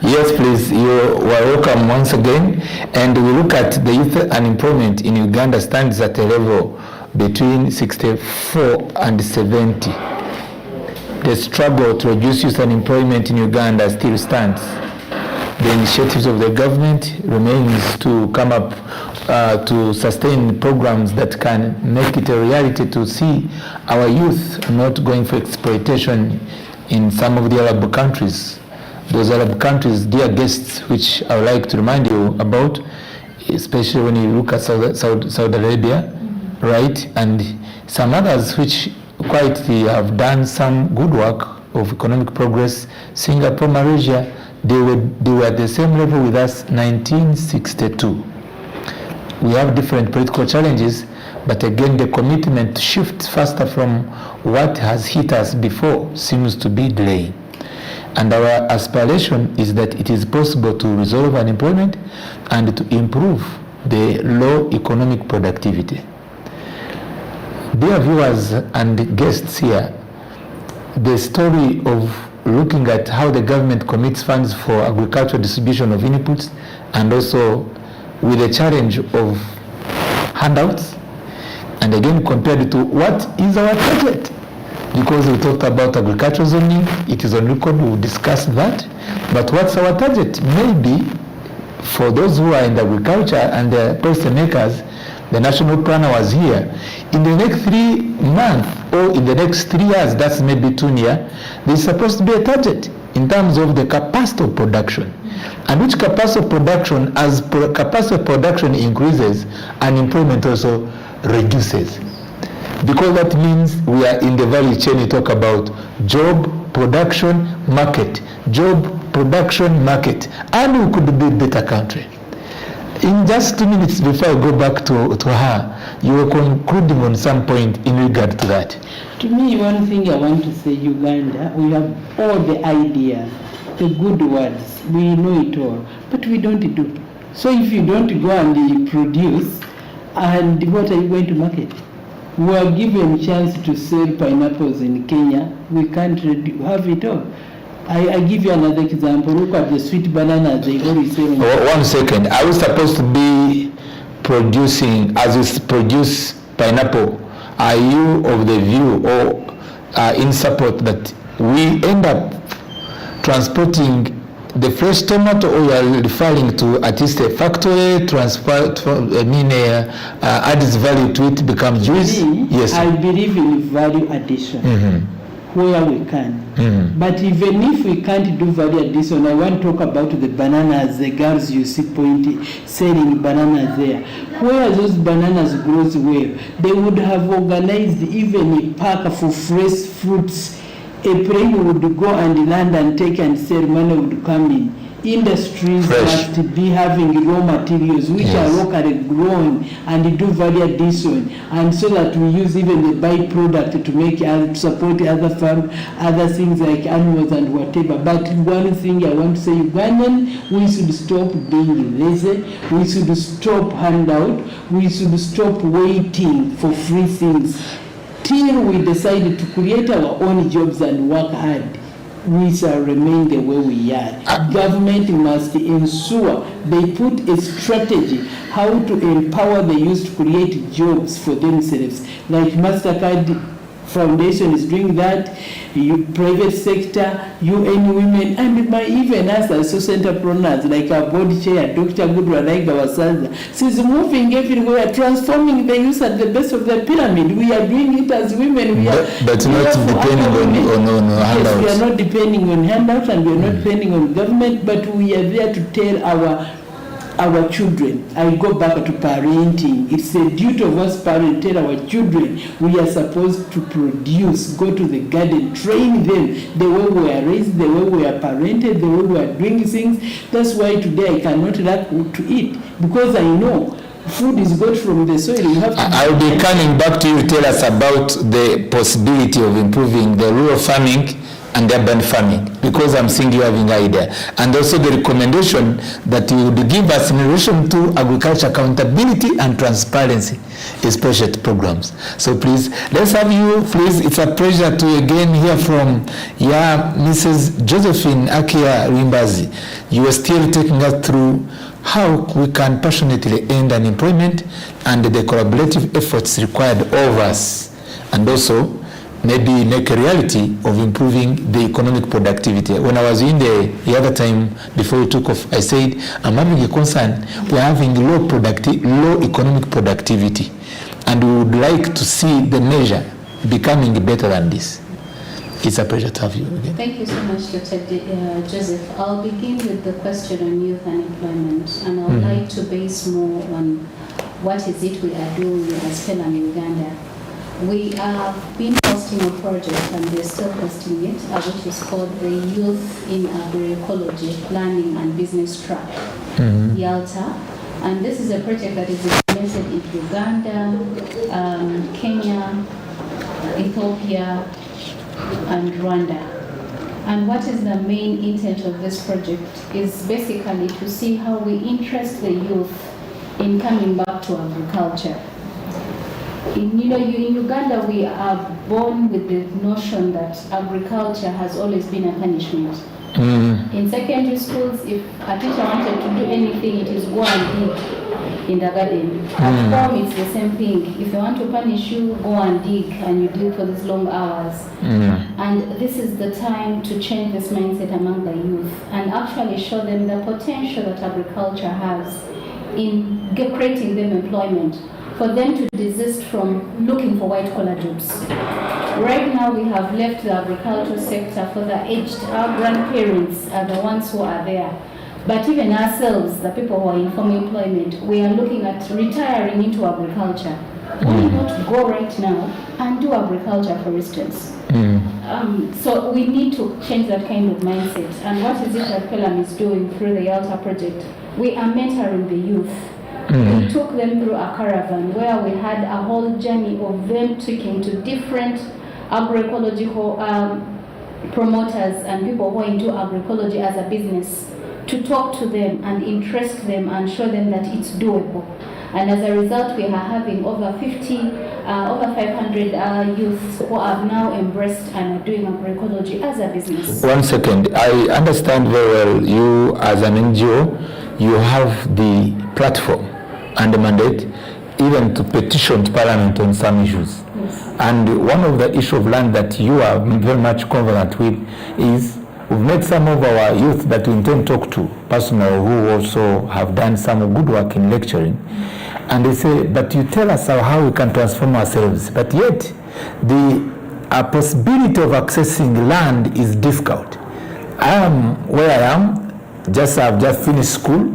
Yes, please. You are welcome once again. And we look at the youth unemployment in Uganda stands at a level between 64 and 70. The struggle to reduce youth unemployment in Uganda still stands. The initiatives of the government remains to come up to sustain programs that can make it a reality to see our youth not going for exploitation in some of the Arab countries. Those Arab countries, dear guests, which I would like to remind you about, especially when you look at Saudi Arabia, right, and some others which quietly have done some good work of economic progress. Singapore, Malaysia, they were at the same level with us 1962. We have different political challenges, but again the commitment to shift faster from what has hit us before seems to be delaying. And our aspiration is that it is possible to resolve unemployment and to improve the low economic productivity. Dear viewers and guests here, the story of looking at how the government commits funds for agricultural distribution of inputs, and also with the challenge of handouts, and again compared to what is our target. Because we talked about agricultural zoning, it is on record, we'll discuss that, but what's our target? Maybe for those who are in the agriculture and the policy makers, the national planner was here. In the next 3 months or in the next 3 years, that's maybe 2 years, there's supposed to be a target in terms of the capacity of production. And which capacity of production, as capacity of production increases, unemployment also reduces. Because that means we are in the value chain. You talk about job, production, market, job, production, market, and we could be a better country. In just 2 minutes before I go back to her, you were concluding on some point in regard to that. To me, one thing I want to say, Uganda, we have all the idea, the good words, we know it all, but we don't do. So if you don't go and produce, and what are you going to market? We are given a chance to sell pineapples in Kenya, we can't have it all. I give you another example. Look at the sweet bananas they always say. 1 second. Are we supposed to be producing, as we produce pineapple, are you of the view or in support that we end up transporting the fresh tomato, or you are referring to at least a factory transfer, adds value to it, becomes juice? Yes. I believe in value addition. Mm-hmm. Where we can. Mm-hmm. But even if we can't do value addition, I want to talk about the bananas, the girls you see selling bananas there. Where those bananas grows well, they would have organized even a park for fresh fruits. A plane would go and land and take and sell, money would come in. Industries must be having raw materials which are locally grown and do value addition, and so that we use even the byproduct to make to support other farm, other things like animals and whatever. But one thing I want to say, Ugandan, we should stop being lazy, we should stop handout, we should stop waiting for free things till we decide to create our own jobs and work hard. We shall remain the way we are. Government must ensure they put a strategy how to empower the youth to create jobs for themselves. Like MasterCard Foundation is doing that, private sector, UN Women, and even us as social entrepreneurs, like our board chair, Dr. Gudra, like our Sandra. She's moving everywhere, transforming the youth at the base of the pyramid. We are doing it as women. But not depending on handouts. Yes, we are not depending on handouts, and we are not depending on government, but we are there to tell our children. I go back to parenting. It's a duty of us parents to tell our children we are supposed to produce, go to the garden, train them the way we are raised, the way we are parented, the way we are doing things. That's why today I cannot lack to eat, because I know food is got from the soil. You have to I'll be coming back to you to tell us about the possibility of improving the rural farming and urban farming, because I'm seeing you having idea. And also the recommendation that you would give us in relation to agriculture accountability and transparency, especially programs. So please, let's have you, please. It's a pleasure to again hear from Mrs. Josephine Akia Rimbazi. You are still taking us through how we can passionately end unemployment and the collaborative efforts required of us, and also maybe make a reality of improving the economic productivity. When I was in the other time before we took off, I said, I'm having a concern. We're having low economic productivity, and we would like to see the measure becoming better than this. It's a pleasure to have you again. Thank you so much, Dr. Joseph. I'll begin with the question on youth unemployment, and I would like to base more on what is it we are doing as PELAM Uganda. We have been hosting a project, and we're still hosting it, which is called the Youth in Agroecology Planning and Business Track, YALTA. And this is a project that is implemented in Uganda, Kenya, Ethiopia, and Rwanda. And what is the main intent of this project is basically to see how we interest the youth in coming back to agriculture. In Uganda, we are born with the notion that agriculture has always been a punishment. In secondary schools, if a teacher wanted to do anything, it is go and dig in the garden. At home, it's the same thing. If they want to punish you, go and dig, and you dig for these long hours. And this is the time to change this mindset among the youth and actually show them the potential that agriculture has in creating them employment, for them to desist from looking for white-collar jobs. Right now, we have left the agricultural sector for the aged. Our grandparents are the ones who are there. But even ourselves, the people who are in formal employment, we are looking at retiring into agriculture. Why not go right now and do agriculture, for instance? So we need to change that kind of mindset. And what is it that PELAM is doing through the YALTA project? We are mentoring the youth. We took them through a caravan where we had a whole journey of them taking to different agroecological promoters and people who are into agroecology as a business to talk to them and interest them and show them that it's doable. And as a result, we are having over 500 youths who have now embraced and are doing agroecology as a business. 1 second. I understand very well, you as an NGO, you have the platform and the mandate even to petition to Parliament on some issues. Yes. And one of the issue of land that you are very much covenant with is we've met some of our youth that we intend to talk to, personally, who also have done some good work in lecturing. And they say, but you tell us how we can transform ourselves. But yet, the possibility of accessing land is difficult. I am where I am, I've just finished school.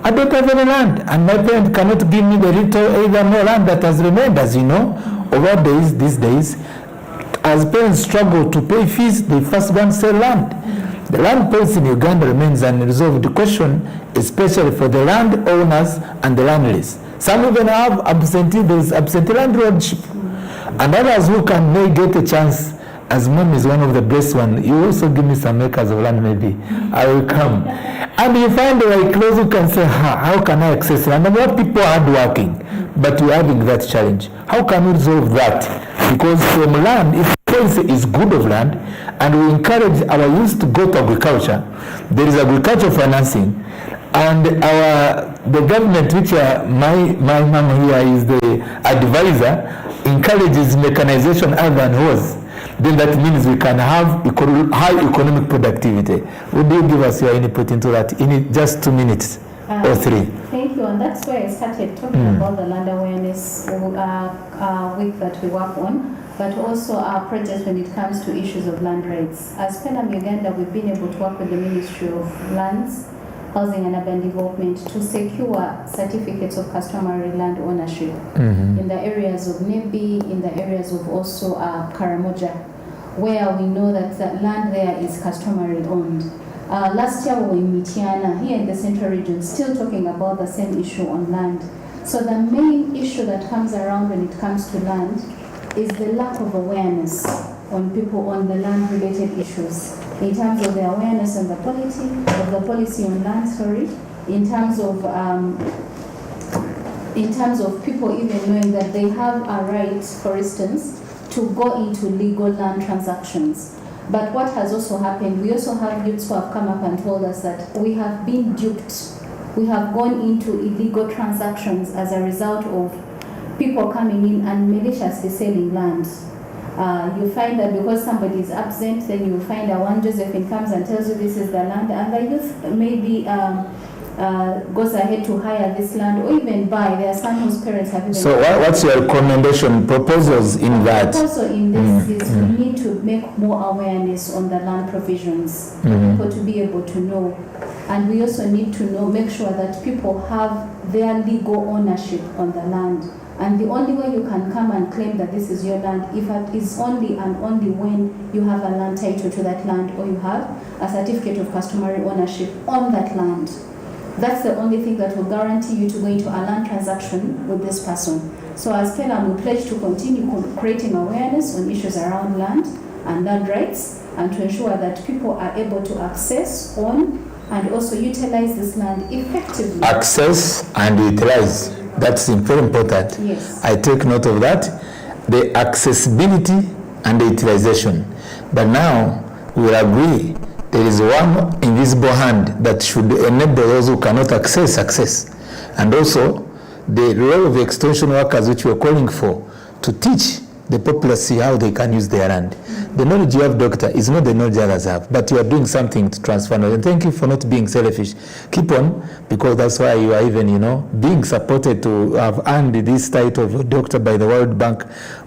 I don't have any land, and my parents cannot give me the little either more land that has remained, as you know, over these days. As parents struggle to pay fees, they first go and sell land. The land policy in Uganda remains an unresolved question, especially for the land owners and the landless. Some even have absentee landlordship, and others who may get a chance. As mom is one of the blessed ones, you also give me some acres of land, maybe I will come. And you find like those who can say, how can I access land? And what people are hardworking, but we're having that challenge. How can we resolve that? Because from land, if policy is good of land, and we encourage our youth to go to agriculture, there is agricultural financing, and the government, which my mom here is the advisor, encourages mechanization other than horse. Then that means we can have high economic productivity. Would you give us your input into that in just 2 minutes or 3? Thank you, and that's where I started talking about the land awareness week that we work on, but also our projects when it comes to issues of land rights. As PELAM Uganda, we've been able to work with the Ministry of Lands, Housing and Urban Development to secure certificates of customary land ownership in the areas of Nebi, in the areas of also Karamoja, where we know that the land there is customary owned. Last year we were in Mityana, here in the Central Region, still talking about the same issue on land. So the main issue that comes around when it comes to land is the lack of awareness on people on the land-related issues, in terms of the awareness of the policy on land, in terms of people even knowing that they have a right, for instance, to go into legal land transactions. But what has also happened, we also have youths who have come up and told us that we have been duped. We have gone into illegal transactions as a result of people coming in and maliciously selling land. You find that because somebody is absent, then you find that one Josephine comes and tells you this is the land, and the youth maybe goes ahead to hire this land or even buy. There are some whose parents have even... So what's your recommendation, proposals in that? Also in this is we need to make more awareness on the land provisions for to be able to know. And we also need to know, make sure that people have their legal ownership on the land. And the only way you can come and claim that this is your land if it is only and only when you have a land title to that land or you have a certificate of customary ownership on that land. That's the only thing that will guarantee you to go into a land transaction with this person. So as Kelam, we pledge to continue creating awareness on issues around land and land rights, and to ensure that people are able to access, own, and also utilize this land effectively. Access and utilize. That's very important. Yes. I take note of that. The accessibility and the utilization. But now we will agree there is one invisible hand that should enable those who cannot access. And also the role of the extension workers which we are calling for to teach the populace how they can use their land. The knowledge you have, doctor, is not the knowledge others have, but you are doing something to transfer knowledge. And thank you for not being selfish. Keep on, because that's why you are even, being supported to have earned this title of doctor by the World Bank,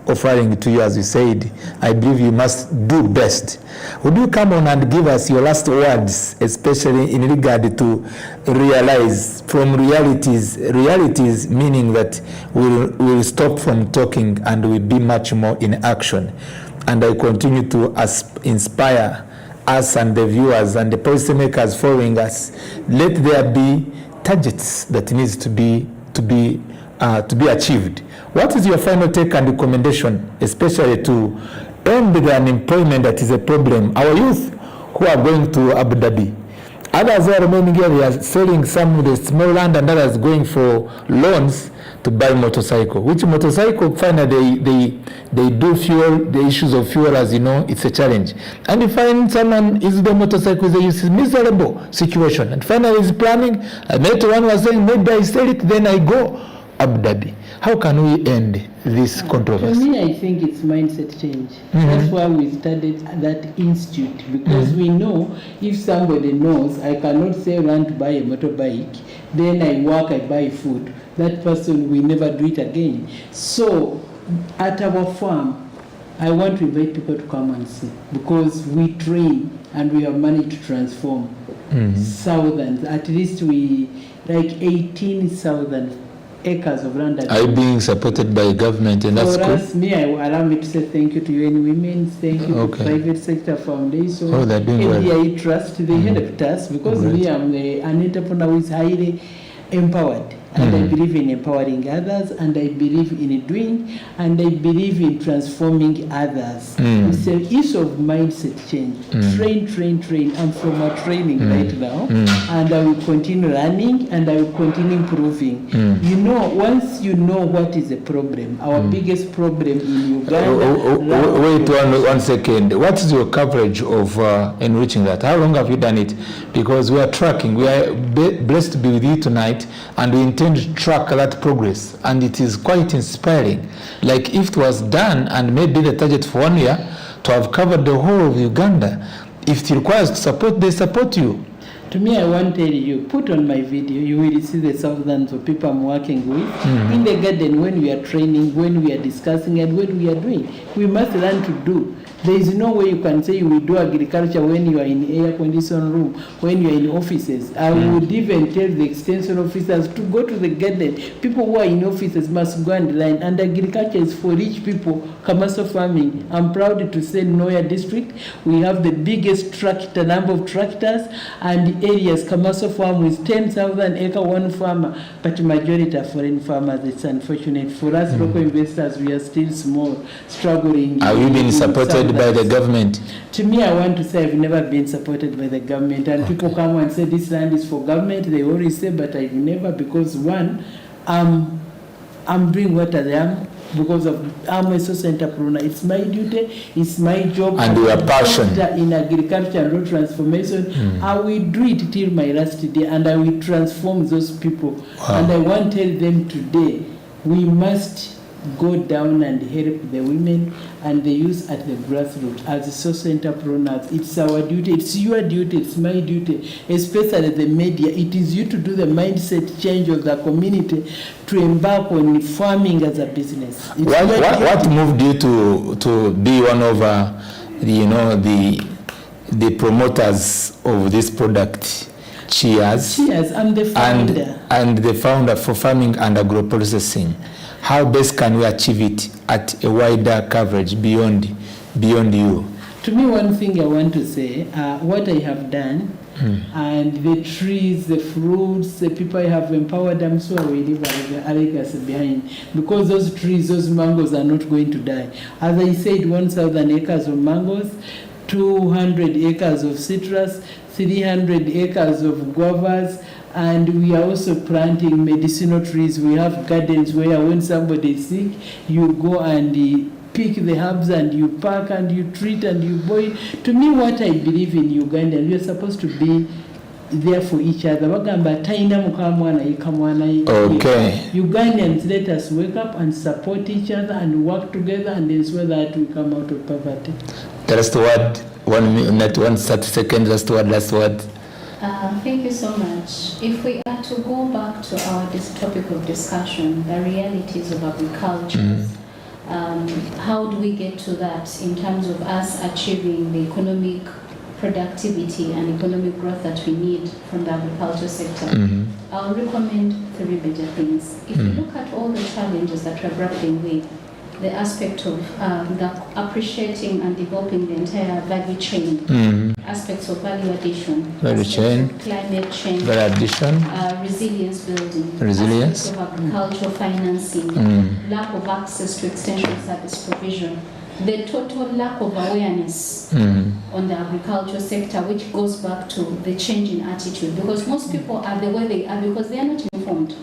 offering it to you, as you said. I believe you must do best. Would you come on and give us your last words, especially in regard to realize from realities meaning that we'll stop from talking and we'll be much more in action. And I continue to inspire us and the viewers and the policymakers following us. Let there be targets that needs to be achieved. What is your final take and recommendation, especially to end the unemployment that is a problem? Our youth who are going to Abu Dhabi, others are remaining here, they are selling some of the small land, and others going for loans to buy motorcycle. Which motorcycle, finally they do fuel, the issues of fuel, as you know, it's a challenge. And you find someone is the motorcycle, it's a miserable situation. And finally he's planning, and later one was saying, maybe I sell it, then I go Abu Dhabi. How can we end this controversy? For me, I think it's mindset change. That's why we started that institute, because we know if somebody knows I cannot say run to buy a motorbike, then I work, I buy food, that person will never do it again. So at our farm, I want to invite people to come and see, because we train and we have managed to transform thousands. At least we like 18,000 acres of land. Are you being supported by government, and that's cool? For us, allow me to say thank you to UN Women, thank you to Private Sector Foundation, ADI Trust. They helped us, because we are an entrepreneur who is highly empowered. And I believe in empowering others, and I believe in doing, and I believe in transforming others. It's an issue of mindset change. Train. I'm from a training right now, and I will continue learning, and I will continue improving. Once you know what is the problem, our biggest problem in Uganda... Wait one second. What is your coverage of enriching that? How long have you done it? Because we are tracking. We are blessed to be with you tonight, and we intend to track that progress, and it is quite inspiring. Like if it was done and maybe the target for 1 year to have covered the whole of Uganda, if it requires support, they support you. To me, I want to tell you, put on my video, you will see the thousands of people I'm working with in the garden, when we are training, when we are discussing, and when we are doing. We must learn to do. There is no way you can say you will do agriculture when you are in air conditioned room, when you are in offices. I would even tell the extension officers to go to the garden. People who are in offices must go and learn. And agriculture is for rich people, commercial farming. I'm proud to say in Noya district, we have the biggest number of tractors, and the areas commercial farm with 10,000 acre one farmer, but majority are foreign farmers. It's unfortunate. For us local investors, we are still small, struggling. Have you been supported supported by the government? To me, I want to say I've never been supported by the government. And people come and say this land is for government. They always say, but I've never, because one, I'm doing what I am because I'm a social entrepreneur. It's my duty, it's my job. And your passion. In agriculture and road transformation, I will do it till my last day, and I will transform those people. Wow. And I want to tell them today, we must go down and help the women and the youth at the grassroots as social entrepreneurs. It's our duty, it's your duty, it's my duty, especially the media. It is you to do the mindset change of the community to embark on farming as a business. What moved you to be one of the promoters of this product? Cheers. Cheers, I'm the founder. And the founder for farming and agro-processing. How best can we achieve it at a wider coverage beyond you? To me, one thing I want to say, what I have done, and the trees, the fruits, the people I have empowered them, so I will leave a behind. Because those trees, those mangoes are not going to die. As I said, 1,000 acres of mangoes, 200 acres of citrus, 300 acres of guavas, and we are also planting medicinal trees. We have gardens where when somebody is sick, you go and pick the herbs and you pack and you treat and you boil. To me, what I believe in Uganda, we are supposed to be there for each other. Okay. Ugandans, let us wake up and support each other and work together and ensure that we come out of poverty. The last word, 1 minute, 30 seconds, last word. Thank you so much. If we are to go back to this topic of discussion, the realities of agriculture, how do we get to that in terms of us achieving the economic productivity and economic growth that we need from the agriculture sector? I'll recommend 3 major things. If you look at all the challenges that we're grappling with, the aspect of the appreciating and developing the entire value chain, aspects of value addition, climate change, resilience building, aspects of agricultural financing, lack of access to extension service provision, the total lack of awareness on the agriculture sector, which goes back to the change in attitude, because most people are the way they are because they are not informed.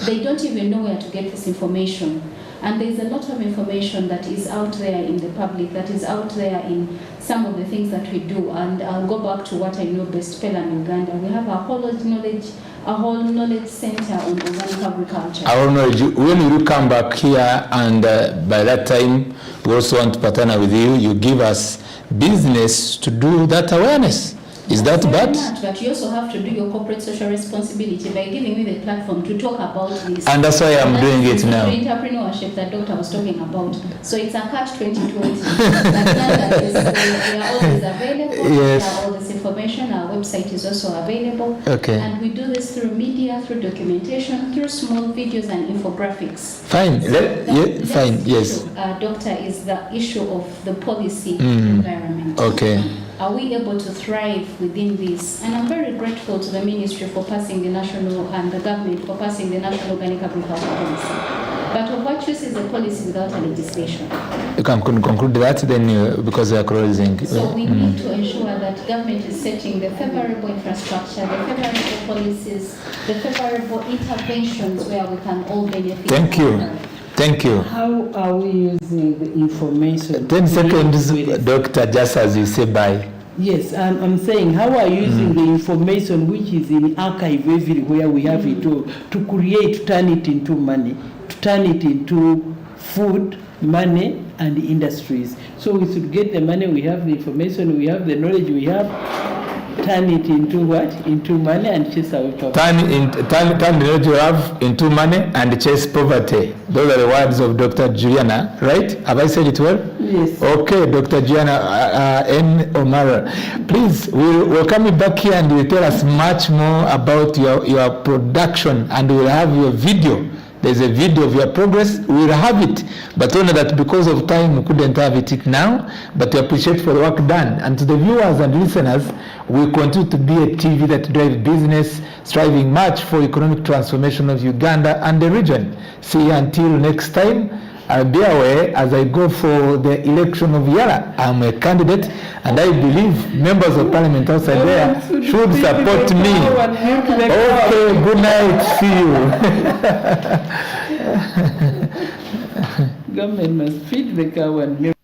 They don't even know where to get this information. And there's a lot of information that is out there in the public, that is out there in some of the things that we do. And I'll go back to what I know best, Pella in Uganda. We have a whole knowledge center on organic agriculture. Our knowledge, when you come back here, and by that time, we also want to partner with you, you give us business to do that awareness. Is that bad? But you also have to do your corporate social responsibility by giving me the platform to talk about this. And that's why I'm doing it now. The entrepreneurship that Doctor was talking about. So it's a catch-22. We are always available. Yes. We have all this information. Our website is also available. Okay. And we do this through media, through documentation, through small videos and infographics. Fine. Fine. Yes. Doctor, is the issue of the policy environment. Okay. Are we able to thrive within this? And I'm very grateful to the ministry for passing the national, and the government for passing the national organic agriculture policy. But of what use is a policy without a legislation? You can conclude that then because we are closing. So we need to ensure that government is setting the favorable infrastructure, the favorable policies, the favorable interventions where we can all benefit. Thank you. Thank you. How are we using the information? 10 seconds, Doctor, just as you say bye. Yes, I'm saying how are you using the information which is in archive everywhere we have it all to create, to turn it into money, to turn it into food, money, and industries. So we should get the money, we have the information, we have the knowledge, we have, turn it into what? Into money and chase away poverty. Turn the knowledge you have into money and chase poverty. Those are the words of Dr. Juliana, right? Have I said it well? Yes. Okay, Dr. Juliana N. O'Mara. Please, we'll come back here and you'll tell us much more about your production, and we'll have your video. There's a video of your progress. We'll have it, but only that because of time we couldn't have it now, but we appreciate for the work done. And to the viewers and listeners, we continue to be a TV that drives business, striving much for economic transformation of Uganda and the region. See you until next time. be aware, as I go for the election of Yala, I'm a candidate, and I believe members of parliament outside there should support me. Okay, good night, see you. Government must feed the cow and milk.